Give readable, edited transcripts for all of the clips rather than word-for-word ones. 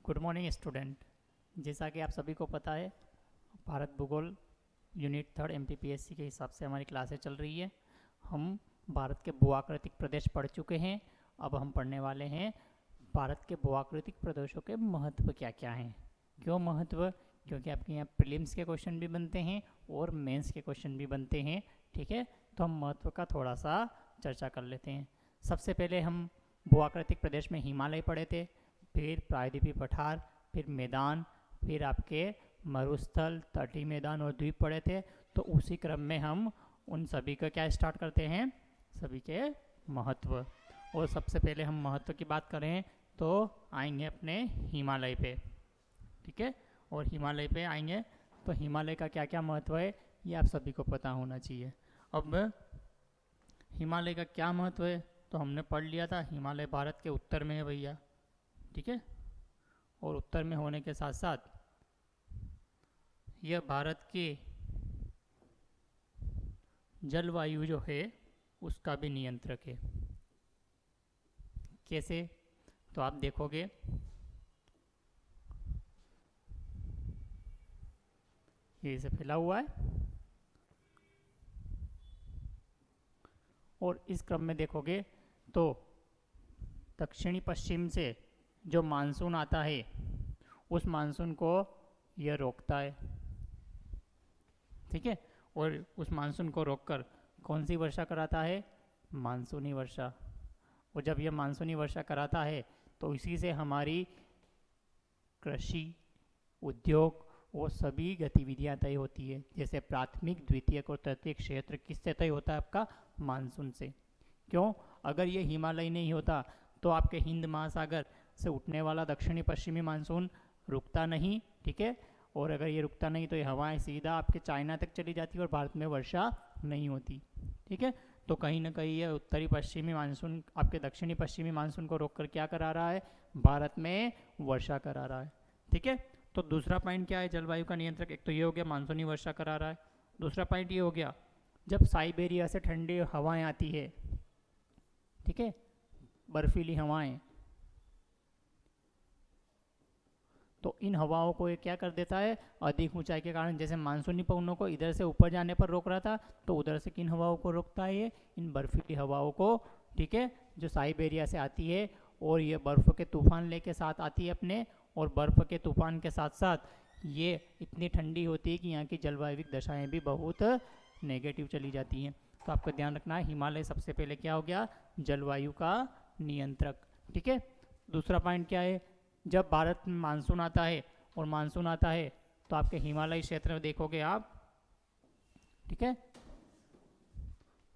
Good morning student. जैसा कि आप सभी को पता है, भारत भूगोल यूनिट 3 एमपीपीएससी के हिसाब से हमारी क्लासें चल रही है। हम भारत के भूआकृतिक प्रदेश पढ़ चुके हैं। अब हम पढ़ने वाले हैं भारत के भूआकृतिक प्रदेशों के महत्व क्या क्या हैं। क्यों महत्व? क्योंकि आपके यहाँ प्रीलिम्स के क्वेश्चन भी बनते हैं और मेंस के क्वेश्चन भी बनते हैं। ठीक है, तो हम महत्व का थोड़ा सा चर्चा कर लेते हैं। सबसे पहले हम भूआकृतिक प्रदेश में हिमालय पढ़े थे, फिर प्रायद्वीपीय पठार, फिर मैदान, फिर आपके मरुस्थल, तटीय मैदान और द्वीप पढ़े थे। तो उसी क्रम में हम उन सभी का क्या स्टार्ट करते हैं, सभी के महत्व। और सबसे पहले हम महत्व की बात करें तो आएंगे अपने हिमालय पे। ठीक है, और हिमालय पे आएंगे तो हिमालय का क्या क्या महत्व है ये आप सभी को पता होना चाहिए। अब हिमालय का क्या महत्व है तो हमने पढ़ लिया था, हिमालय भारत के उत्तर में है भैया। ठीक है, और उत्तर में होने के साथ साथ यह भारत के जलवायु जो है उसका भी नियंत्रक है। कैसे? तो आप देखोगे ये इसे फैला हुआ है और इस क्रम में देखोगे तो दक्षिणी पश्चिम से जो मानसून आता है उस मानसून को यह रोकता है। ठीक है, और उस मानसून को रोककर कौन सी वर्षा कराता है? मानसूनी वर्षा। और जब यह मानसूनी वर्षा कराता है तो इसी से हमारी कृषि, उद्योग और सभी गतिविधियां तय होती है। जैसे प्राथमिक, द्वितीयक और तृतीयक क्षेत्र किससे तय होता है? आपका मानसून से। क्यों? अगर ये हिमालय नहीं होता तो आपके हिंद महासागर से उठने वाला दक्षिणी पश्चिमी मानसून रुकता नहीं। ठीक है, और अगर ये रुकता नहीं तो ये हवाएं सीधा आपके चाइना तक चली जाती और भारत में वर्षा नहीं होती। ठीक है, तो कहीं ना कहीं ये उत्तरी पश्चिमी मानसून आपके दक्षिणी पश्चिमी मानसून को रोककर क्या करा रहा है? भारत में वर्षा करा रहा है। ठीक है, तो दूसरा पॉइंट क्या है जलवायु का नियंत्रक? एक तो ये हो गया मानसूनी वर्षा करा रहा है। दूसरा पॉइंट ये हो गया जब साइबेरिया से ठंडी हवाएं आती है, ठीक है, बर्फीली हवाएं, तो इन हवाओं को ये क्या कर देता है? अधिक ऊंचाई के कारण, जैसे मानसूनी पवनों को इधर से ऊपर जाने पर रोक रहा था, तो उधर से किन हवाओं को रोकता है? ये इन बर्फीली हवाओं को। ठीक है, जो साइबेरिया से आती है और ये बर्फ के तूफान लेके साथ आती है अपने, और बर्फ के तूफान के साथ साथ ये इतनी ठंडी होती है कि यहाँ की जलवायु दशाएं भी बहुत नेगेटिव चली जाती हैं। तो आपको ध्यान रखना है, हिमालय सबसे पहले क्या हो गया? जलवायु का नियंत्रक। ठीक है, दूसरा पॉइंट क्या है? जब भारत में मानसून आता है और मानसून आता है तो आपके हिमालय क्षेत्र में देखोगे आप, ठीक है,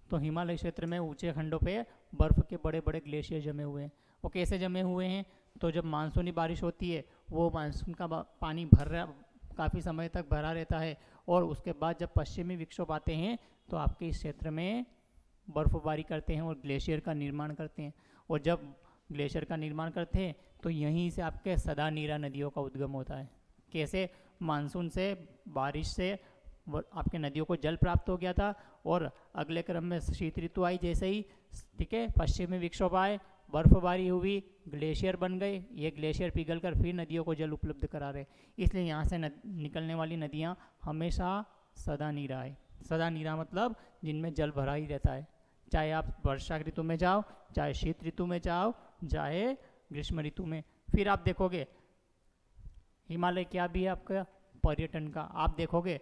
तो हिमालय क्षेत्र में ऊंचे खंडों पे बर्फ के बड़े बड़े ग्लेशियर जमे हुए हैं। वो कैसे जमे हुए हैं? तो जब मानसूनी बारिश होती है वो मानसून का पानी काफ़ी समय तक भरा रहता है, और उसके बाद जब पश्चिमी विक्षोभ आते हैं तो आपके इस क्षेत्र में बर्फबारी करते हैं और ग्लेशियर का निर्माण करते हैं। और जब ग्लेशियर का निर्माण करते हैं तो यहीं से आपके सदा नीरा नदियों का उद्गम होता है। कैसे? मानसून से, बारिश से आपके नदियों को जल प्राप्त हो गया था, और अगले क्रम में शीत ऋतु आई जैसे ही, ठीक है, पश्चिमी विक्षोभ आए, बर्फबारी हुई, ग्लेशियर बन गए, ये ग्लेशियर पिघलकर फिर नदियों को जल उपलब्ध करा रहे। इसलिए यहाँ से निकलने वाली नदियाँ हमेशा सदा नीरा है। सदा नीरा मतलब जिनमें जल भरा ही रहता है, चाहे आप वर्षा ऋतु में जाओ, चाहे शीत ऋतु में जाओ, चाहे ग्रीष्म ऋतु में। फिर आप देखोगे हिमालय क्या भी है आपका? पर्यटन का। आप देखोगे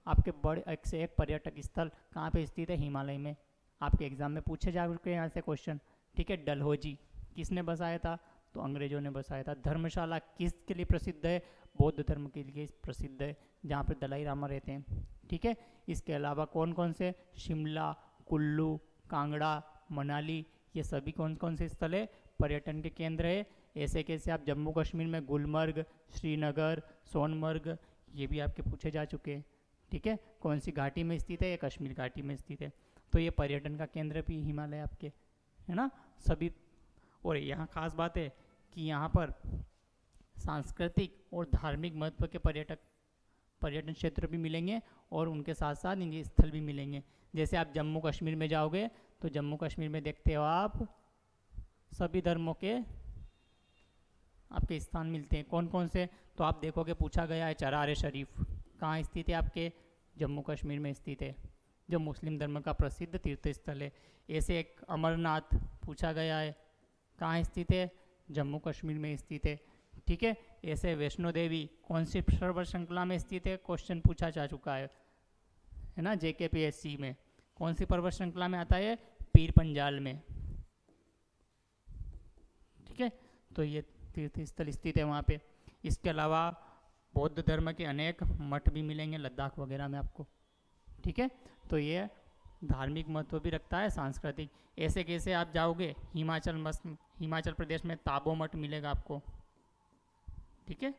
आपके बड़े एक से एक पर्यटक स्थल कहाँ पे स्थित है? हिमालय में। आपके एग्जाम में पूछे जा चुके हैं यहाँ से क्वेश्चन। ठीक है, डलहौजी किसने बसाया था? तो अंग्रेजों ने बसाया था। धर्मशाला किसके लिए प्रसिद्ध है? बौद्ध धर्म के लिए प्रसिद्ध है, जहाँ पर दलाई लामा रहते हैं। ठीक है, इसके अलावा कौन कौन से? शिमला, कुल्लू, कांगड़ा, मनाली, ये सभी कौन कौन से स्थल है? पर्यटन के केंद्र है। ऐसे कैसे आप जम्मू कश्मीर में गुलमर्ग, श्रीनगर, सोनमर्ग, ये भी आपके पूछे जा चुके हैं। ठीक है, कौन सी घाटी में स्थित है? ये कश्मीर घाटी में स्थित है। तो ये पर्यटन का केंद्र भी हिमालय आपके, है ना सभी। और यहाँ खास बात है कि यहाँ पर सांस्कृतिक और धार्मिक महत्व के पर्यटन क्षेत्र भी मिलेंगे, और उनके साथ साथ इनके स्थल भी मिलेंगे। जैसे आप जम्मू कश्मीर में जाओगे तो जम्मू कश्मीर में देखते हो आप सभी धर्मों के आपके स्थान मिलते हैं। कौन कौन से? तो आप देखोगे पूछा गया है चरार शरीफ कहाँ स्थित है, आपके जम्मू कश्मीर में स्थित है, जो मुस्लिम धर्म का प्रसिद्ध तीर्थ स्थल है। ऐसे एक अमरनाथ पूछा गया है, कहाँ स्थित है, जम्मू कश्मीर में स्थित है। ठीक है, ऐसे वैष्णो देवी कौन सी पर्वत श्रृंखला में स्थित है, क्वेश्चन पूछा जा चुका है ना, JKPSC में। कौन सी पर्वत श्रृंखला में आता है, पीर पंजाल में। ठीक है, तो ये तीर्थ स्थल स्थित है वहाँ पे। इसके अलावा बौद्ध धर्म के अनेक मठ भी मिलेंगे लद्दाख वगैरह में आपको। ठीक है, तो ये धार्मिक महत्व भी रखता है, सांस्कृतिक। ऐसे कैसे आप जाओगे हिमाचल प्रदेश में ताबो मठ मिलेगा आपको। ठीक है,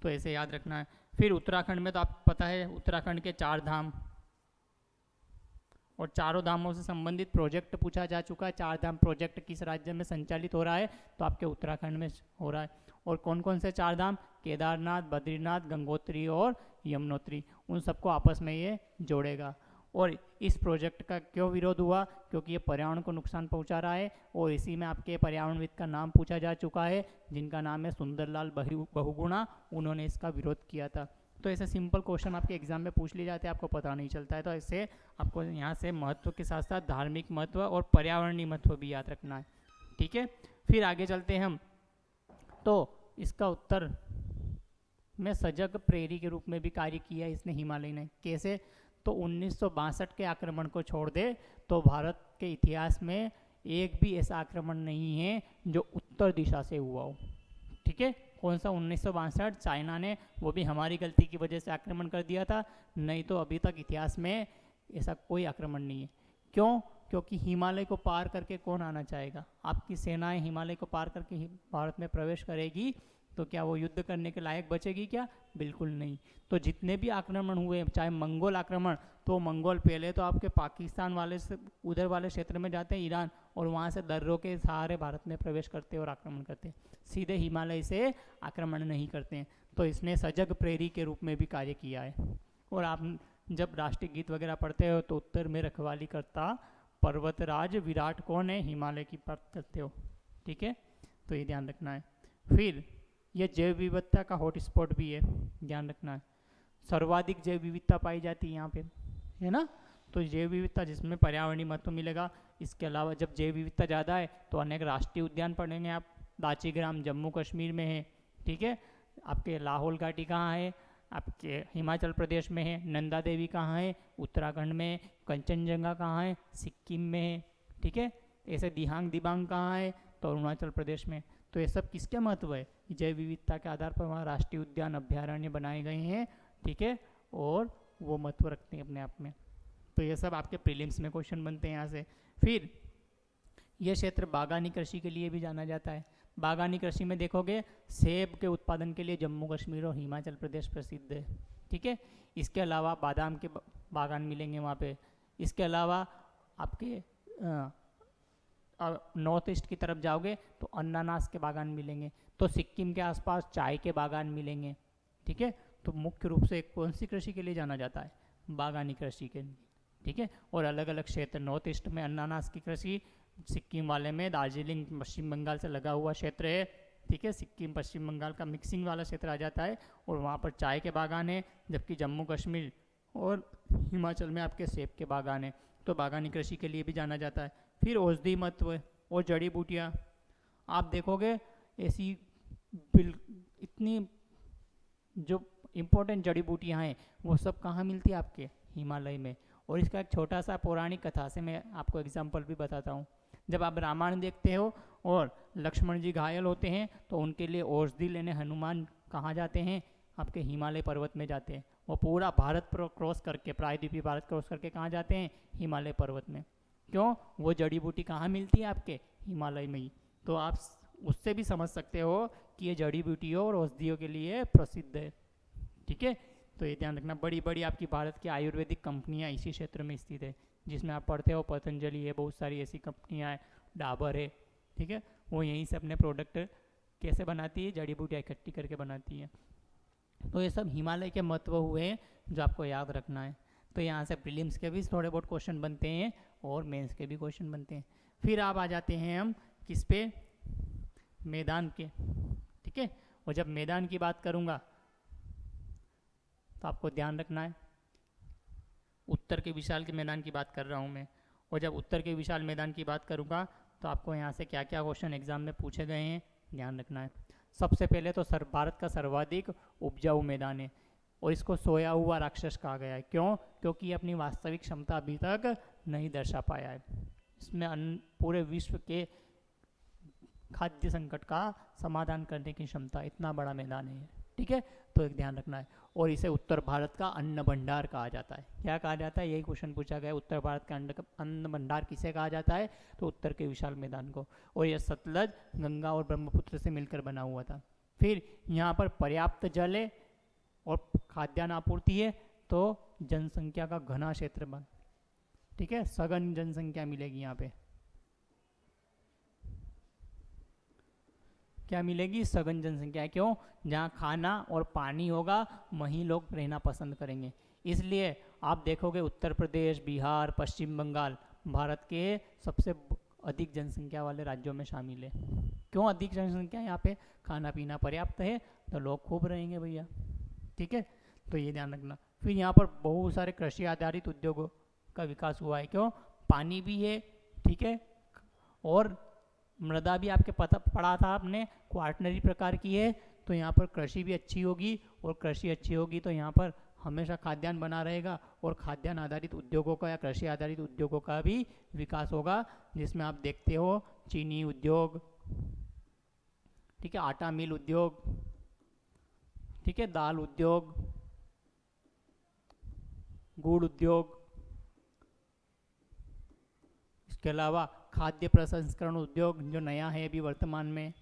तो ऐसे याद रखना है। फिर उत्तराखंड में तो आपको पता है उत्तराखंड के 4 धाम, और चारों धामों से संबंधित प्रोजेक्ट पूछा जा चुका है। 4 धाम प्रोजेक्ट किस राज्य में संचालित हो रहा है, तो आपके उत्तराखंड में हो रहा है। और कौन कौन से 4 धाम, केदारनाथ, बद्रीनाथ, गंगोत्री और यमुनोत्री, उन सबको आपस में ये जोड़ेगा। और इस प्रोजेक्ट का क्यों विरोध हुआ, क्योंकि ये पर्यावरण को नुकसान पहुंचा रहा है। और इसी में आपके पर्यावरणविद का नाम पूछा जा चुका है, जिनका नाम है सुंदरलाल बहुगुणा, उन्होंने इसका विरोध किया था। तो ऐसे सिंपल क्वेश्चन आपके एग्जाम में पूछ लिए जाते हैं, आपको पता नहीं चलता है। तो ऐसे आपको यहाँ से महत्व के साथ साथ धार्मिक महत्व और पर्यावरणीय महत्व भी याद रखना है। ठीक है, फिर आगे चलते हैं हम। तो इसका उत्तर में सजग प्रेरी के रूप में भी कार्य किया है इसने, हिमालय ने। कैसे? तो 1962 के आक्रमण को छोड़ दे तो भारत के इतिहास में एक भी ऐसा आक्रमण नहीं है जो उत्तर दिशा से हुआ हो। ठीक है, कौन सा? 1962, चाइना ने, वो भी हमारी गलती की वजह से आक्रमण कर दिया था, नहीं तो अभी तक इतिहास में ऐसा कोई आक्रमण नहीं है। क्यों? क्योंकि हिमालय को पार करके कौन आना चाहेगा? आपकी सेनाएं हिमालय को पार करके भारत में प्रवेश करेगी तो क्या वो युद्ध करने के लायक बचेगी क्या? बिल्कुल नहीं। तो जितने भी आक्रमण हुए, चाहे मंगोल आक्रमण, तो मंगोल पहले तो आपके पाकिस्तान वाले से उधर वाले क्षेत्र में जाते हैं, ईरान, और वहाँ से दर्रों के सहारे भारत में प्रवेश करते हैं और आक्रमण करते हैं, सीधे हिमालय से आक्रमण नहीं करते हैं। तो इसने सजग प्रेरी के रूप में भी कार्य किया है। और आप जब राष्ट्रीय गीत वगैरह पढ़ते हो तो उत्तर में रखवाली करता पर्वतराज विराट कौन है, हिमालय की बात करते हो। ठीक है, तो ये ध्यान रखना है। फिर ये जैव विविधता का हॉटस्पॉट भी है, ध्यान रखना है। सर्वाधिक जैव विविधता पाई जाती है यहाँ पे, है ना। तो जैव विविधता जिसमें पर्यावरणीय महत्व मिलेगा। इसके अलावा जब जैव विविधता ज़्यादा है तो अनेक राष्ट्रीय उद्यान पढ़ेंगे आप। दाचीग्राम जम्मू कश्मीर में है। ठीक है, आपके लाहौल घाटी कहाँ है, आपके हिमाचल प्रदेश में है। नंदा देवी कहाँ है, उत्तराखंड में। कंचनजंगा कहाँ है, सिक्किम में है। ठीक है, ऐसे दिहांग दिबांग कहाँ है, तो अरुणाचल प्रदेश में। तो ये सब किसके महत्व है? जैव विविधता के आधार पर वहाँ राष्ट्रीय उद्यान अभ्यारण्य बनाए गए हैं। ठीक है, और वो महत्व रखते हैं अपने आप में। तो ये सब आपके प्रीलिम्स में क्वेश्चन बनते हैं यहाँ से। फिर ये क्षेत्र बागानी कृषि के लिए भी जाना जाता है। बागानी कृषि में देखोगे सेब के उत्पादन के लिए जम्मू कश्मीर और हिमाचल प्रदेश प्रसिद्ध है। ठीक है, इसके अलावा बादाम के बागान मिलेंगे वहाँ पे। इसके अलावा आपके नॉर्थ ईस्ट की तरफ जाओगे तो अनानास के बागान मिलेंगे। तो सिक्किम के आसपास चाय के बागान मिलेंगे। ठीक है, तो मुख्य रूप से कौन सी कृषि के लिए जाना जाता है? बागानी कृषि के लिए। ठीक है, और अलग अलग क्षेत्र, नॉर्थ ईस्ट में अनानास की कृषि, सिक्किम वाले में दार्जिलिंग पश्चिम बंगाल से लगा हुआ क्षेत्र है। ठीक है, सिक्किम पश्चिम बंगाल का मिक्सिंग वाला क्षेत्र आ जाता है और वहाँ पर चाय के बागान है। जबकि जम्मू कश्मीर और हिमाचल में आपके सेब के बागान है। तो बागानी कृषि के लिए भी जाना जाता है। फिर औषधि महत्व और जड़ी बूटियाँ आप देखोगे ऐसी इतनी जो इम्पोर्टेंट जड़ी बूटियाँ हैं वो सब कहाँ मिलती है? आपके हिमालय में। और इसका एक छोटा सा पौराणिक कथा से मैं आपको एग्जाम्पल भी बताता हूँ। जब आप रामायण देखते हो और लक्ष्मण जी घायल होते हैं तो उनके लिए औषधि लेने हनुमान कहाँ जाते हैं? आपके हिमालय पर्वत में जाते हैं। वो पूरा भारत क्रॉस करके, प्रायद्वीपीय भारत क्रॉस करके कहाँ जाते हैं? हिमालय पर्वत में। क्यों? वो जड़ी बूटी कहाँ मिलती है? आपके हिमालय में ही। तो आप उससे भी समझ सकते हो कि ये जड़ी बूटियों और औषधियों के लिए प्रसिद्ध है। ठीक है, तो ये ध्यान रखना। बड़ी बड़ी आपकी भारत की आयुर्वेदिक कंपनियां इसी क्षेत्र में स्थित है, जिसमें आप पढ़ते हो पतंजलि है, बहुत सारी ऐसी कंपनियां हैं, डाबर है। ठीक है, वो यहीं से अपने प्रोडक्ट कैसे बनाती है? जड़ी बूटियाँ इकट्ठी करके बनाती है। तो ये सब हिमालय के महत्व हुए हैं जो आपको याद रखना है। तो यहाँ से प्रीलिम्स के भी थोड़े बहुत क्वेश्चन बनते हैं और मेंस के भी क्वेश्चन बनते हैं। फिर आप आ जाते हैं हम किस पे? मैदान के। ठीक ठीक है। और जब मैदान की बात करूँगा तो आपको ध्यान रखना है उत्तर के विशाल के मैदान की बात कर रहा हूँ मैं। और जब उत्तर के विशाल मैदान की बात करूँगा तो आपको यहाँ से क्या क्या क्वेश्चन एग्जाम में पूछे गए हैं ध्यान रखना है। सबसे पहले तो भारत का सर्वाधिक उपजाऊ मैदान है और इसको सोया हुआ राक्षस कहा गया है। क्यों? क्योंकि ये अपनी वास्तविक क्षमता अभी तक नहीं दर्शा पाया है। इसमें पूरे विश्व के खाद्य संकट का समाधान करने की क्षमता, इतना बड़ा मैदान है, ठीक है। तो एक ध्यान रखना है। और इसे उत्तर भारत का अन्न भंडार कहा जाता है। क्या कहा जाता है? यही क्वेश्चन पूछा गया, उत्तर भारत का अन्न भंडार किसे कहा जाता है? तो उत्तर के विशाल मैदान को। और यह सतलज, गंगा और ब्रह्मपुत्र से मिलकर बना हुआ था। फिर यहाँ पर पर्याप्त जल है और खाद्यान्न आपूर्ति है, तो जनसंख्या का घना क्षेत्र बन, ठीक है, सघन जनसंख्या मिलेगी यहाँ पे। क्या मिलेगी? सघन जनसंख्या। क्यों? जहाँ खाना और पानी होगा वहीं लोग रहना पसंद करेंगे। इसलिए आप देखोगे उत्तर प्रदेश, बिहार, पश्चिम बंगाल भारत के सबसे अधिक जनसंख्या वाले राज्यों में शामिल है। क्यों अधिक जनसंख्या? यहाँ पे खाना पीना पर्याप्त है तो लोग खूब रहेंगे भैया, ठीक है। तो ये ध्यान रखना। फिर यहाँ पर बहुत सारे कृषि आधारित उद्योगों का विकास हुआ है। क्यों? पानी भी है, ठीक है, और मृदा भी आपके पढ़ा था आपने, क्वार्टनरी प्रकार की है। तो यहाँ पर कृषि भी अच्छी होगी और कृषि अच्छी होगी तो यहाँ पर हमेशा खाद्यान्न बना रहेगा और खाद्यान्न आधारित उद्योगों का या कृषि आधारित उद्योगों का भी विकास होगा, जिसमें आप देखते हो चीनी उद्योग, ठीक है, आटा मिल उद्योग, ठीक है, दाल उद्योग, गुड़ उद्योग, इसके अलावा खाद्य प्रसंस्करण उद्योग जो नया है अभी वर्तमान में।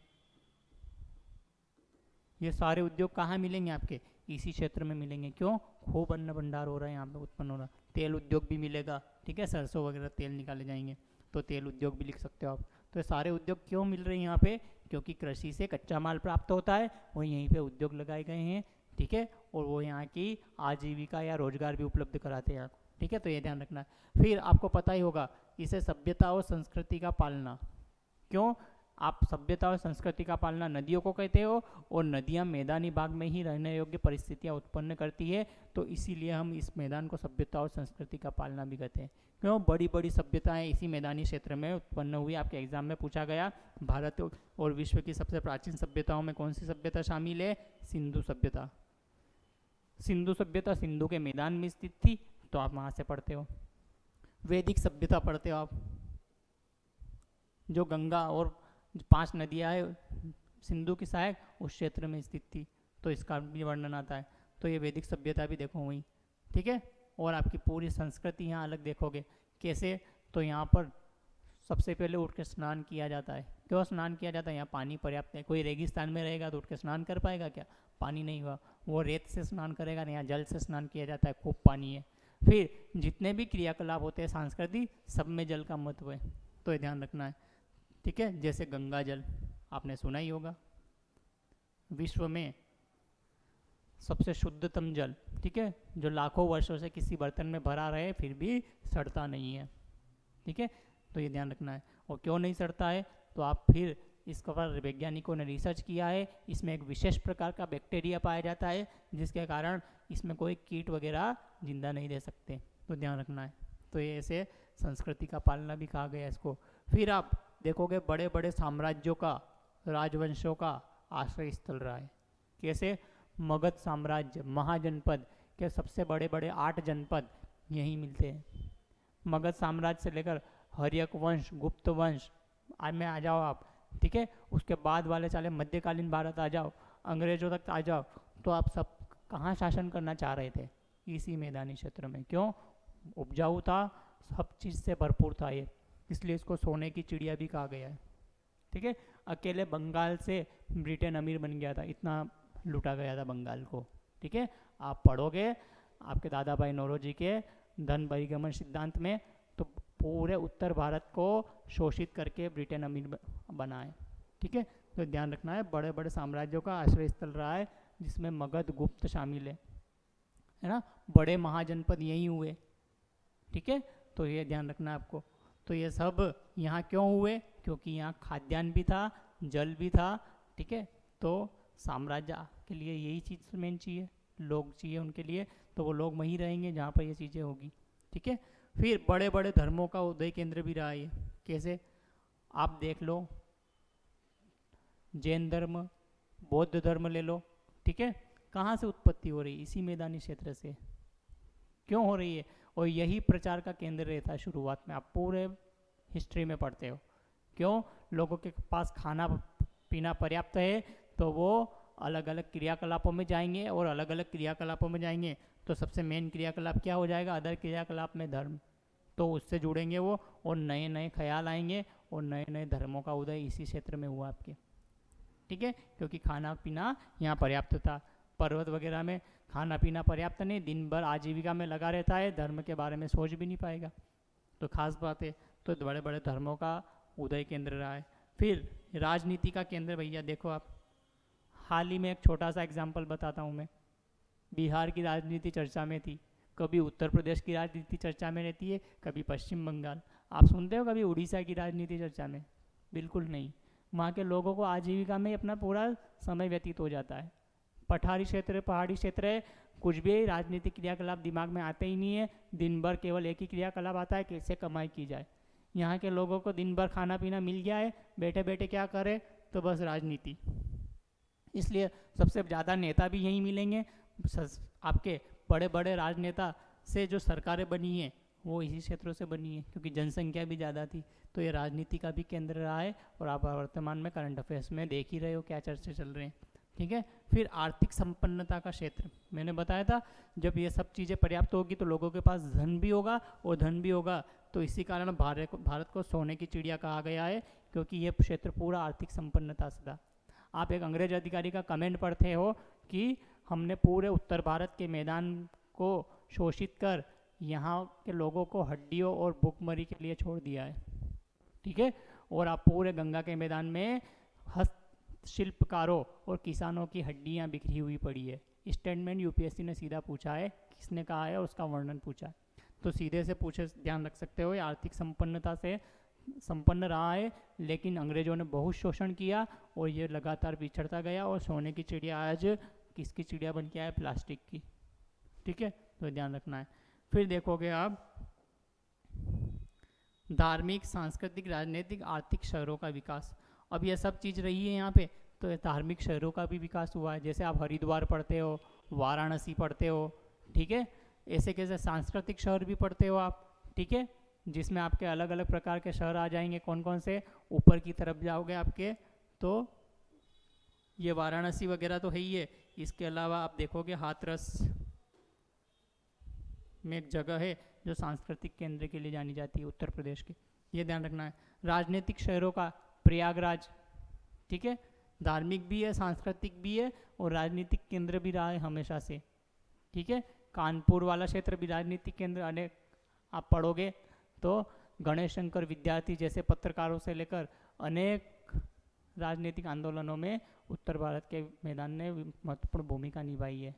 ये सारे उद्योग कहाँ मिलेंगे? आपके इसी क्षेत्र में मिलेंगे। क्यों? खूब अन्न भंडार हो रहा है यहाँ पे, उत्पन्न हो रहा है। तेल उद्योग भी मिलेगा, ठीक है, सरसों वगैरह तेल निकाले जाएंगे तो तेल उद्योग भी लिख सकते हो आप। तो ये सारे उद्योग क्यों मिल रहे हैं यहाँ पे? क्योंकि कृषि से कच्चा माल प्राप्त होता है और यहीं पे उद्योग लगाए गए हैं, ठीक है, और वो यहाँ की आजीविका या रोजगार भी उपलब्ध कराते हैं आपको, ठीक है। तो ये ध्यान रखना है। फिर आपको पता ही होगा इसे सभ्यता और संस्कृति का पालना। क्यों? आप सभ्यता और संस्कृति का पालना नदियों को कहते हो और नदियाँ मैदानी भाग में ही रहने योग्य परिस्थितियाँ उत्पन्न करती है, तो इसीलिए हम इस मैदान को सभ्यता और संस्कृति का पालना भी कहते हैं। क्यों? बड़ी बड़ी सभ्यताएं इसी मैदानी क्षेत्र में उत्पन्न हुई। आपके एग्जाम में पूछा गया भारत और विश्व की सबसे प्राचीन सभ्यताओं में कौन सी सभ्यता शामिल है? सिंधु सभ्यता। सिंधु सभ्यता सिंधु के मैदान में स्थित थी, तो आप वहाँ से पढ़ते हो। वैदिक सभ्यता पढ़ते हो आप, जो गंगा और 5 नदियाँ है सिंधु की सहायक उस क्षेत्र में स्थित थी, तो इसका भी वर्णन आता है। तो ये वैदिक सभ्यता भी देखो वहीं, ठीक है। और आपकी पूरी संस्कृति यहाँ अलग देखोगे कैसे? तो यहाँ पर सबसे पहले उठ के स्नान किया जाता है। क्यों स्नान किया जाता है? यहाँ पानी पर्याप्त है। कोई रेगिस्तान में रहेगा तो उठ के स्नान कर पाएगा क्या? पानी नहीं हुआ, वो रेत से स्नान करेगा, यहाँ जल से स्नान किया जाता है, खूब पानी है। फिर जितने भी क्रियाकलाप होते हैं सांस्कृतिक, सब में जल का महत्व है, तो ये ध्यान रखना है, ठीक है। जैसे गंगा जल आपने सुना ही होगा, विश्व में सबसे शुद्धतम जल, ठीक है, जो लाखों वर्षों से किसी बर्तन में भरा रहे फिर भी सड़ता नहीं है, ठीक है। तो ये ध्यान रखना है। और क्यों नहीं सड़ता है? तो आप फिर इसके ऊपर वैज्ञानिकों ने रिसर्च किया है। इसमें एक विशेष प्रकार का बैक्टीरिया पाया जाता है जिसके कारण इसमें कोई कीट वगैरह जिंदा नहीं रह सकते, तो ध्यान रखना है। तो ये ऐसे संस्कृति का पालना भी कहा गया है इसको। फिर आप देखोगे बड़े बड़े साम्राज्यों का, राजवंशों का आश्रय स्थल रहा है। कैसे? मगध साम्राज्य, महाजनपद के सबसे बड़े बड़े 8 जनपद यहीं मिलते हैं। मगध साम्राज्य से लेकर हर्यक वंश, गुप्त वंश में आ जाओ आप, ठीक है, उसके बाद वाले चाले मध्यकालीन भारत आ जाओ, अंग्रेजों तक आ जाओ, तो आप सब कहाँ शासन करना चाह रहे थे? इसी मैदानी क्षेत्र में। क्यों? उपजाऊ था, सब चीज़ से भरपूर था ये, इसलिए इसको सोने की चिड़िया भी कहा गया है, ठीक है। अकेले बंगाल से ब्रिटेन अमीर बन गया था, इतना लूटा गया था बंगाल को, ठीक है। आप पढ़ोगे आपके दादा भाई नौरोजी के धन बहिर्गमन सिद्धांत में, तो पूरे उत्तर भारत को शोषित करके ब्रिटेन अमीर बना है, ठीक है। तो ध्यान रखना है, बड़े बड़े साम्राज्यों का आश्रय स्थल रहा है जिसमें मगध, गुप्त शामिल है ना। बड़े महाजनपद यही हुए, ठीक है। तो ये ध्यान रखना है आपको। तो ये सब यहाँ क्यों हुए? क्योंकि यहाँ खाद्यान्न भी था, जल भी था, ठीक है। तो साम्राज्य के लिए यही चीज़ मेन चाहिए, लोग चाहिए उनके लिए, तो वो लोग वहीं रहेंगे जहाँ पर ये चीज़ें होगी। ठीक है। फिर बड़े बड़े धर्मों का उदय केंद्र भी रहा है। कैसे? आप देख लो, जैन धर्म, बौद्ध धर्म ले लो। ठीक है। कहाँ से उत्पत्ति हो रही है? इसी मैदानी क्षेत्र से। क्यों हो रही है? और यही प्रचार का केंद्र रहता है शुरुआत में, आप पूरे हिस्ट्री में पढ़ते हो। क्यों? लोगों के पास खाना पीना पर्याप्त है तो वो अलग अलग क्रियाकलापों में जाएंगे, और अलग अलग क्रियाकलापों में जाएंगे तो सबसे मेन क्रियाकलाप क्या हो जाएगा? अदर क्रियाकलाप में धर्म, तो उससे जुड़ेंगे वो, और नए नए ख्याल आएंगे, और नए नए धर्मों का उदय इसी क्षेत्र में हुआ आपके। ठीक है। क्योंकि खाना पीना यहाँ पर्याप्त था। पर्वत वगैरह में खाना पीना पर्याप्त नहीं, दिन भर आजीविका में लगा रहता है, धर्म के बारे में सोच भी नहीं पाएगा। तो खास बात है, तो बड़े बड़े धर्मों का उदय केंद्र रहा है। फिर राजनीति का केंद्र भैया देखो आप, हाल ही में एक छोटा सा एग्जाम्पल बताता हूँ मैं। बिहार की राजनीति चर्चा में थी, कभी उत्तर प्रदेश की राजनीति चर्चा में रहती है, कभी पश्चिम बंगाल। आप सुनते हो कभी उड़ीसा की राजनीति चर्चा में? बिल्कुल नहीं। वहाँ के लोगों को आजीविका में अपना पूरा समय व्यतीत हो जाता है। पठारी क्षेत्र, पहाड़ी क्षेत्र है, कुछ भी राजनीतिक क्रियाकलाप दिमाग में आते ही नहीं है। दिन भर केवल एक ही क्रियाकलाप आता है, कैसे कमाई की जाए। यहाँ के लोगों को दिन भर खाना पीना मिल गया है, बैठे बैठे क्या करे? तो बस राजनीति। इसलिए सबसे ज़्यादा नेता भी यहीं मिलेंगे। आपके बड़े बड़े राजनेता से जो सरकारें बनी हैं वो इसी क्षेत्रों से बनी है, क्योंकि जनसंख्या भी ज़्यादा थी। तो ये राजनीति का भी केंद्र रहा है, और आप वर्तमान में करंट अफेयर्स में देख ही रहे हो क्या चर्चे चल रहे हैं। ठीक है। फिर आर्थिक संपन्नता का क्षेत्र, मैंने बताया था जब ये सब चीज़ें पर्याप्त होगी तो लोगों के पास धन भी होगा, और धन भी होगा तो इसी कारण भारत को सोने की चिड़िया कहा गया है, क्योंकि ये क्षेत्र पूरा आर्थिक संपन्नता से था। आप एक अंग्रेज अधिकारी का कमेंट पढ़ते हो कि हमने पूरे उत्तर भारत के मैदान को शोषित कर यहाँ के लोगों को हड्डियों और भुखमरी के लिए छोड़ दिया है। ठीक है। और आप पूरे गंगा के मैदान में हस्तशिल्पकारों और किसानों की हड्डियाँ बिखरी हुई पड़ी है। स्टेटमेंट यूपीएससी ने सीधा पूछा है, किसने कहा है और उसका वर्णन पूछा है। तो सीधे से पूछे, ध्यान रख सकते हो, ये आर्थिक संपन्नता से संपन्न रहा है, लेकिन अंग्रेजों ने बहुत शोषण किया और ये लगातार बिछड़ता गया, और सोने की चिड़िया आज किसकी चिड़िया बन के आया? प्लास्टिक की। ठीक है। तो ध्यान रखना है। फिर देखोगे आप धार्मिक, सांस्कृतिक, राजनीतिक, आर्थिक शहरों का विकास। अब ये सब चीज़ रही है यहाँ पे, तो धार्मिक शहरों का भी विकास हुआ है। जैसे आप हरिद्वार पढ़ते हो, वाराणसी पढ़ते हो। ठीक है। ऐसे कैसे सांस्कृतिक शहर भी पढ़ते हो आप। ठीक है। जिसमें आपके अलग अलग प्रकार के शहर आ जाएंगे। कौन कौन से? ऊपर की तरफ जाओगे आपके तो ये वाराणसी वगैरह तो है ही है। इसके अलावा आप देखोगे हाथरस में एक जगह है जो सांस्कृतिक केंद्र के लिए जानी जाती है उत्तर प्रदेश की, ये ध्यान रखना है। राजनीतिक शहरों का प्रयागराज। ठीक है। धार्मिक भी है, सांस्कृतिक भी है, और राजनीतिक केंद्र भी रहा है हमेशा से। ठीक है। कानपुर वाला क्षेत्र भी राजनीतिक केंद्र, अनेक आप पढ़ोगे तो गणेश शंकर विद्यार्थी जैसे पत्रकारों से लेकर अनेक राजनीतिक आंदोलनों में उत्तर भारत के मैदान ने महत्वपूर्ण भूमिका निभाई है।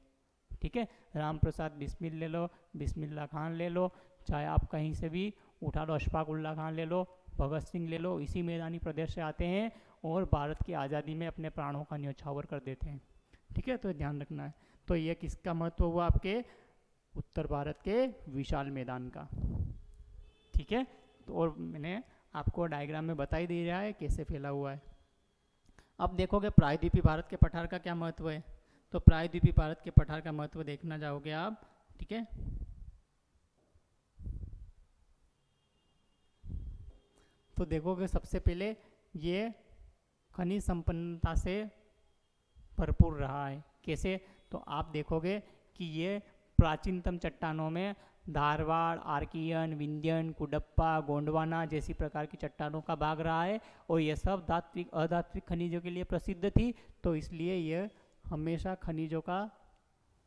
ठीक है। राम प्रसाद बिस्मिल ले लो, बिस्मिल्लाह खान ले लो, चाहे आप कहीं से भी उठा लो, अशफाक उल्लाह खान ले लो, भगत सिंह ले लो, इसी मैदानी प्रदेश से आते हैं और भारत की आज़ादी में अपने प्राणों का न्यौछावर कर देते हैं। ठीक है। तो ध्यान रखना है। तो ये किसका महत्व हुआ? आपके उत्तर भारत के विशाल मैदान का। ठीक है। तो और मैंने आपको डायग्राम में बता ही दे रहा है कैसे फैला हुआ है। अब देखोगे प्रायद्वीपीय भारत के पठार का क्या महत्व है। तो प्रायद्वीपीय भारत के पठार का महत्व देखना जाओगे आप। ठीक है। तो देखोगे सबसे पहले ये खनिज संपन्नता से भरपूर रहा है। कैसे? तो आप देखोगे कि ये प्राचीनतम चट्टानों में धारवाड़, आर्कियन, विंध्यन, कुडप्पा, गोंडवाना जैसी प्रकार की चट्टानों का भाग रहा है, और ये सब धात्विक अधात्विक खनिजों के लिए प्रसिद्ध थी, तो इसलिए ये हमेशा खनिजों का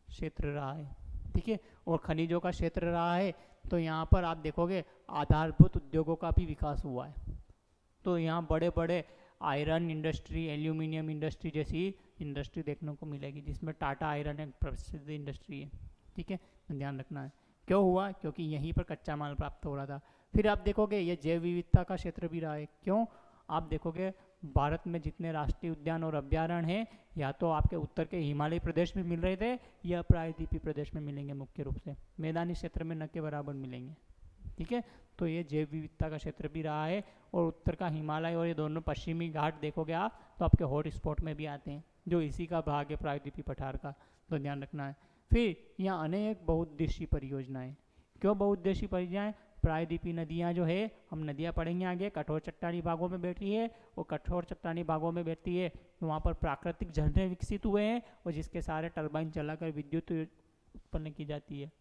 क्षेत्र रहा है। ठीक है। और खनिजों का क्षेत्र रहा है तो यहाँ पर आप देखोगे आधारभूत उद्योगों का भी विकास हुआ है। तो यहाँ बड़े बड़े आयरन इंडस्ट्री, एल्यूमिनियम इंडस्ट्री जैसी इंडस्ट्री देखने को मिलेगी, जिसमें टाटा आयरन एक प्रसिद्ध इंडस्ट्री है। ठीक है। ध्यान रखना है। क्यों हुआ? क्योंकि यहीं पर कच्चा माल प्राप्त हो रहा था। फिर आप देखोगे ये जैव विविधता का क्षेत्र भी रहा है। क्यों? आप देखोगे भारत में जितने राष्ट्रीय उद्यान और अभ्यारण्य हैं या तो आपके उत्तर के हिमालय प्रदेश में मिल रहे थे या प्रायद्वीपीय प्रदेश में मिलेंगे, मुख्य रूप से मैदानी क्षेत्र में न के बराबर मिलेंगे। ठीक है, तो ये जैव विविधता का क्षेत्र भी रहा है। और उत्तर का हिमालय और ये दोनों पश्चिमी घाट देखोगे आप तो आपके हॉट स्पॉट में भी आते हैं, जो इसी का भाग है प्रायद्वीपीय पठार का, तो ध्यान रखना है। फिर यहाँ अनेक बहुउद्देशीय परियोजनाएं। क्यों बहुउद्देशीय परियोजनाएं? प्रायद्वीपीय नदियाँ जो है, हम नदियाँ पढ़ेंगे आगे, कठोर चट्टानी भागों में बैठी है, और कठोर चट्टानी भागों में बैठती है तो वहाँ पर प्राकृतिक झरने विकसित हुए हैं और जिसके सारे टरबाइन चलाकर विद्युत उत्पन्न की जाती है।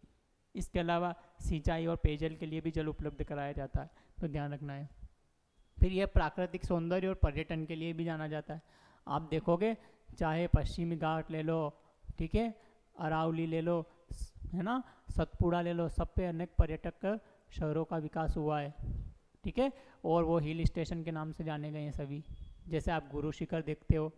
इसके अलावा सिंचाई और पेयजल के लिए भी जल उपलब्ध कराया जाता है, तो ध्यान रखना है। फिर यह प्राकृतिक सौंदर्य और पर्यटन के लिए भी जाना जाता है। आप देखोगे चाहे पश्चिमी घाट ले लो, ठीक है, अरावली ले लो, है ना, सतपुड़ा ले लो, सब पे अनेक पर्यटक शहरों का विकास हुआ है। ठीक है, और वो हिल स्टेशन के नाम से जाने गए हैं सभी। जैसे आप गुरु शिखर देखते हो,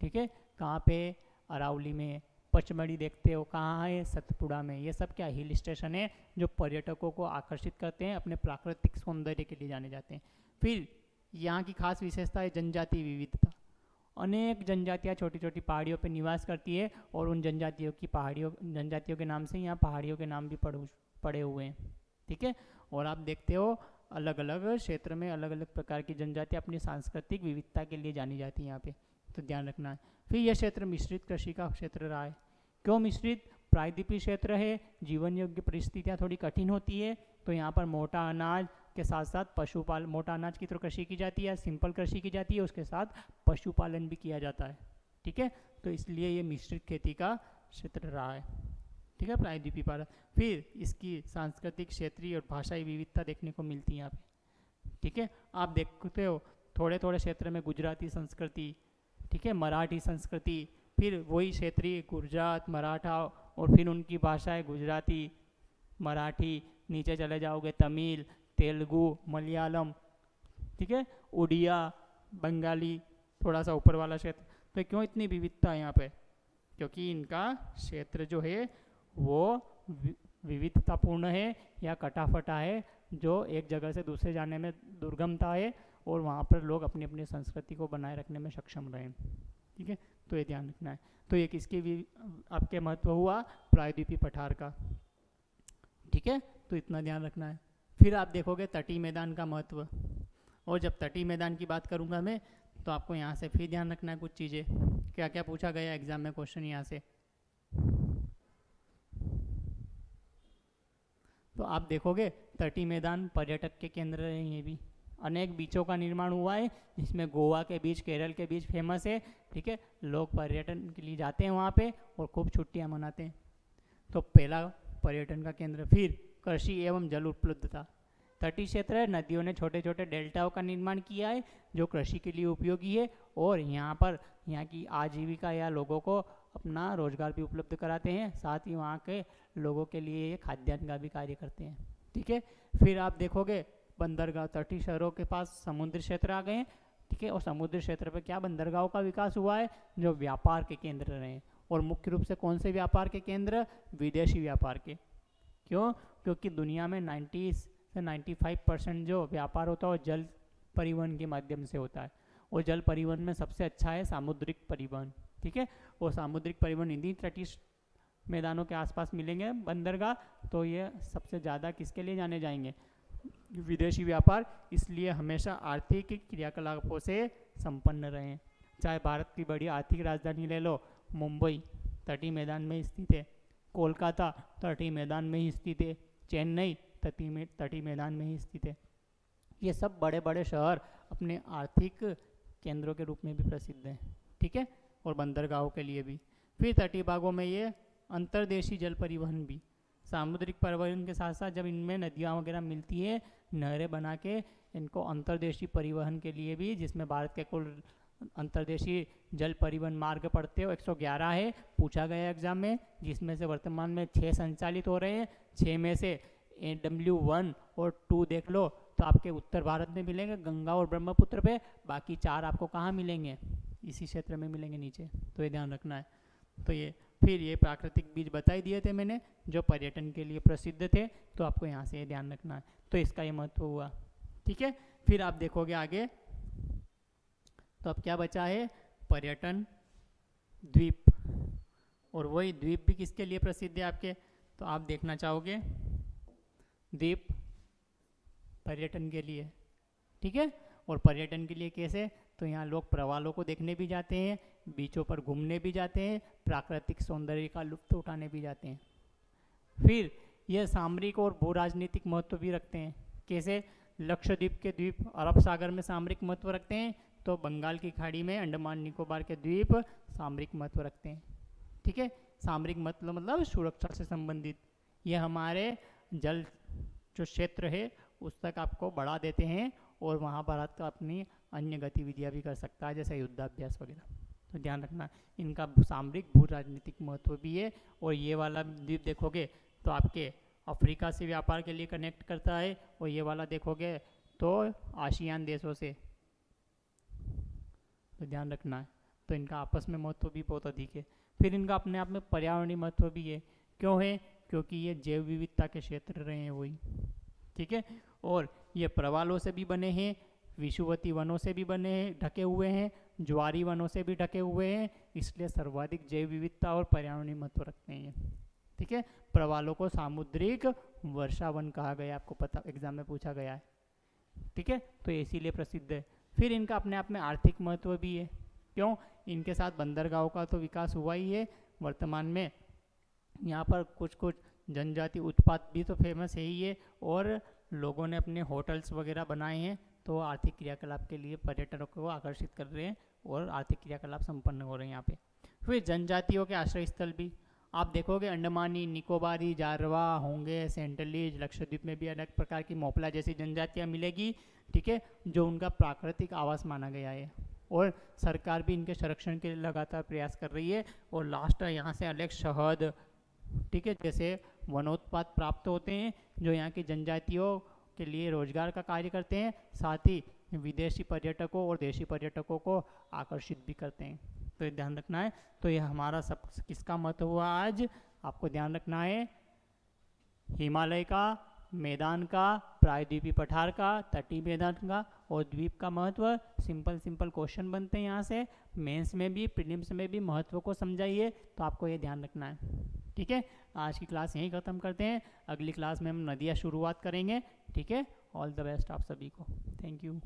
ठीक है, कहाँ पे? अरावली में। पचमढ़ी देखते हो, कहाँ है? सतपुड़ा में। ये सब क्या हिल स्टेशन है जो पर्यटकों को आकर्षित करते हैं, अपने प्राकृतिक सौंदर्य के लिए जाने जाते हैं। फिर यहाँ की खास विशेषता है जनजातीय विविधता। अनेक जनजातियाँ छोटी छोटी पहाड़ियों पर निवास करती है और उन जनजातियों के नाम से यहाँ पहाड़ियों के नाम भी पड़े हुए हैं। ठीक है, और आप देखते हो अलग अलग क्षेत्र में अलग अलग प्रकार की जनजातियाँ अपनी सांस्कृतिक विविधता के लिए जानी जाती है यहाँ पे, तो ध्यान रखना है। फिर यह क्षेत्र मिश्रित कृषि का क्षेत्र रहा है। क्यों मिश्रित? प्रायद्वीपीय क्षेत्र है, जीवन योग्य परिस्थितियाँ थोड़ी कठिन होती है, तो यहाँ पर मोटा अनाज के साथ साथ मोटा अनाज की तो कृषि की जाती है, सिंपल कृषि की जाती है, उसके साथ पशुपालन भी किया जाता है। ठीक है, तो इसलिए ये मिश्रित खेती का क्षेत्र रहा है। ठीक है, प्रायद्वीपीय भारत। फिर इसकी सांस्कृतिक, क्षेत्रीय और भाषाई विविधता देखने को मिलती है यहाँ पे। ठीक है, आप देखते हो थोड़े थोड़े क्षेत्र में गुजराती संस्कृति, ठीक है, मराठी संस्कृति, फिर वही क्षेत्रीय गुजरात, मराठा, और फिर उनकी भाषाएं गुजराती, मराठी, नीचे चले जाओगे तमिल, तेलुगु, मलयालम, ठीक है, उड़िया, बंगाली, थोड़ा सा ऊपर वाला क्षेत्र। तो क्यों इतनी विविधता है यहाँ पे? क्योंकि इनका क्षेत्र जो है वो विविधतापूर्ण है या कटाफटा है, जो एक जगह से दूसरे जाने में दुर्गमता है और वहाँ पर लोग अपनी अपनी संस्कृति को बनाए रखने में सक्षम रहे। ठीक है, तो ये ध्यान रखना है। तो ये किसकी भी आपके महत्व हुआ? प्रायद्वीपीय पठार का। ठीक है, तो इतना ध्यान रखना है। फिर आप देखोगे तटीय मैदान का महत्व, और जब तटीय मैदान की बात करूँगा मैं तो आपको यहाँ से फिर ध्यान रखना है कुछ चीज़ें। क्या क्या पूछा गया एग्जाम में क्वेश्चन यहाँ से, तो आप देखोगे तटीय मैदान पर्यटक के केंद्र हैं। ये भी अनेक बीचों का निर्माण हुआ है, जिसमें गोवा के बीच, केरल के बीच फेमस है। ठीक है, लोग पर्यटन के लिए जाते हैं वहाँ पे और खूब छुट्टियाँ मनाते हैं। तो पहला पर्यटन का केंद्र। फिर कृषि एवं जल उपलब्धता। तटीय क्षेत्र है, नदियों ने छोटे छोटे डेल्टाओं का निर्माण किया है जो कृषि के लिए उपयोगी है, और यहाँ की आजीविका या लोगों को अपना रोजगार भी उपलब्ध कराते हैं, साथ ही वहाँ के लोगों के लिए ये खाद्यान्न का भी कार्य करते हैं। ठीक है, फिर आप देखोगे बंदरगाह। तटीय शहरों के पास समुद्री क्षेत्र आ गए हैं। ठीक है, और समुद्री क्षेत्र पर क्या बंदरगाहों का विकास हुआ है जो व्यापार के केंद्र रहे हैं, और मुख्य रूप से कौन से व्यापार के केंद्र? विदेशी व्यापार के। क्यों? क्योंकि दुनिया में 90 से 95% जो व्यापार होता है वो जल परिवहन के माध्यम से होता है, और जल परिवहन में सबसे अच्छा है सामुद्रिक परिवहन। ठीक है, और सामुद्रिक परिवहन इन्हीं तटीय मैदानों के आसपास मिलेंगे बंदरगाह, तो ये सबसे ज़्यादा किसके लिए जाने जाएंगे? विदेशी व्यापार। इसलिए हमेशा आर्थिक क्रियाकलापों से संपन्न रहें। चाहे भारत की बड़ी आर्थिक राजधानी ले लो, मुंबई तटीय मैदान में स्थित है, कोलकाता तटीय मैदान में ही स्थित है, चेन्नई तटीय मैदान में ही स्थित है। ये सब बड़े बड़े शहर अपने आर्थिक केंद्रों के रूप में भी प्रसिद्ध हैं। ठीक है, और बंदरगाहों के लिए भी। फिर तटीय भागों में ये अंतर्देशीय जल परिवहन भी। सामुद्रिक परिवहन के साथ साथ जब इनमें नदियाँ वगैरह मिलती है, नहरें बना के इनको अंतर्देशीय परिवहन के लिए भी, जिसमें भारत के कुल अंतर्देशीय जल परिवहन मार्ग पड़ते हो 111 है, पूछा गया एग्जाम में, जिसमें से वर्तमान में 6 संचालित हो रहे हैं। 6 में से AW1 और 2 देख लो तो आपके उत्तर भारत में मिलेंगे, गंगा और ब्रह्मपुत्र पे। बाकी 4 आपको कहाँ मिलेंगे? इसी क्षेत्र में मिलेंगे नीचे, तो ये ध्यान रखना है। तो ये फिर ये प्राकृतिक बीज बताई दिए थे मैंने जो पर्यटन के लिए प्रसिद्ध थे, तो आपको यहाँ से ये ध्यान रखना है। तो इसका ये महत्व हुआ। ठीक है, फिर आप देखोगे आगे तो अब क्या बचा है, पर्यटन द्वीप। और वही द्वीप भी किसके लिए प्रसिद्ध है आपके, तो आप देखना चाहोगे द्वीप पर्यटन के लिए, ठीक है। और पर्यटन के लिए कैसे, तो यहाँ लोग प्रवालों को देखने भी जाते हैं, बीचों पर घूमने भी जाते हैं, प्राकृतिक सौंदर्य का लुत्फ उठाने भी जाते हैं। फिर यह सामरिक और भू राजनीतिक महत्व भी रखते हैं। कैसे, लक्षद्वीप के द्वीप अरब सागर में सामरिक महत्व रखते हैं, तो बंगाल की खाड़ी में अंडमान निकोबार के द्वीप सामरिक महत्व रखते हैं, ठीक है। सामरिक मतलब सुरक्षा से संबंधित, ये हमारे जल जो क्षेत्र है उस तक आपको बढ़ा देते हैं, और वहाँ भारत अपनी अन्य गतिविधियाँ भी कर सकता है, जैसे युद्धाभ्यास वगैरह। तो ध्यान रखना, इनका सामरिक भू राजनीतिक महत्व भी है। और ये वाला द्वीप देखोगे तो आपके अफ्रीका से व्यापार के लिए कनेक्ट करता है, और ये वाला देखोगे तो आसियान देशों से। तो ध्यान रखना है, तो इनका आपस में महत्व भी बहुत अधिक है। फिर इनका अपने आप में पर्यावरणीय महत्व भी है। क्यों है, क्योंकि ये जैव विविधता के क्षेत्र रहे हैं वही, ठीक है। और ये प्रवालों से भी बने हैं, विषुवती वनों से भी बने हैं, ढके हुए हैं, ज्वारी वनों से भी ढके हुए हैं, इसलिए सर्वाधिक जैव विविधता और पर्यावरणीय महत्व रखते हैं, ठीक है। प्रवालों को सामुद्रिक वर्षा वन कहा गया, आपको पता एग्जाम में पूछा गया है, ठीक है। तो इसीलिए प्रसिद्ध है। फिर इनका अपने आप में आर्थिक महत्व भी है। क्यों, इनके साथ बंदरगाहों का तो विकास हुआ ही है। वर्तमान में यहाँ पर कुछ कुछ जनजाति उत्पाद भी तो फेमस है ही है, और लोगों ने अपने होटल्स वगैरह बनाए हैं, तो आर्थिक क्रियाकलाप के लिए पर्यटकों को आकर्षित कर रहे हैं, और आर्थिक क्रियाकलाप संपन्न हो रहे हैं यहाँ पे। फिर जनजातियों के आश्रय स्थल भी आप देखोगे, अंडमानी, निकोबारी, जारवा होंगे, सेंटलीज, लक्षद्वीप में भी अलग प्रकार की मोपला जैसी जनजातियाँ मिलेगी, ठीक है, जो उनका प्राकृतिक आवास माना गया है, और सरकार भी इनके संरक्षण के लिए लगातार प्रयास कर रही है। और लास्ट यहाँ से अलग शहद, ठीक है, जैसे वनोत्पाद प्राप्त होते हैं, जो यहाँ की जनजातियों के लिए रोजगार का कार्य करते हैं, साथ ही विदेशी पर्यटकों और देशी पर्यटकों को आकर्षित भी करते हैं। तो ये ध्यान रखना है। तो यह हमारा सब किसका महत्व हुआ आज, आपको ध्यान रखना है, हिमालय का, मैदान का, प्रायद्वीपीय पठार का, तटीय मैदान का और द्वीप का महत्व। सिंपल सिंपल क्वेश्चन बनते हैं यहाँ से, मेंस में भी प्रीलिम्स में भी महत्व को समझाइए, तो आपको ये ध्यान रखना है, ठीक है। आज की क्लास यहीं ख़त्म करते हैं, अगली क्लास में हम नदियाँ शुरुआत करेंगे, ठीक है। ऑल द बेस्ट आप सभी को, थैंक यू।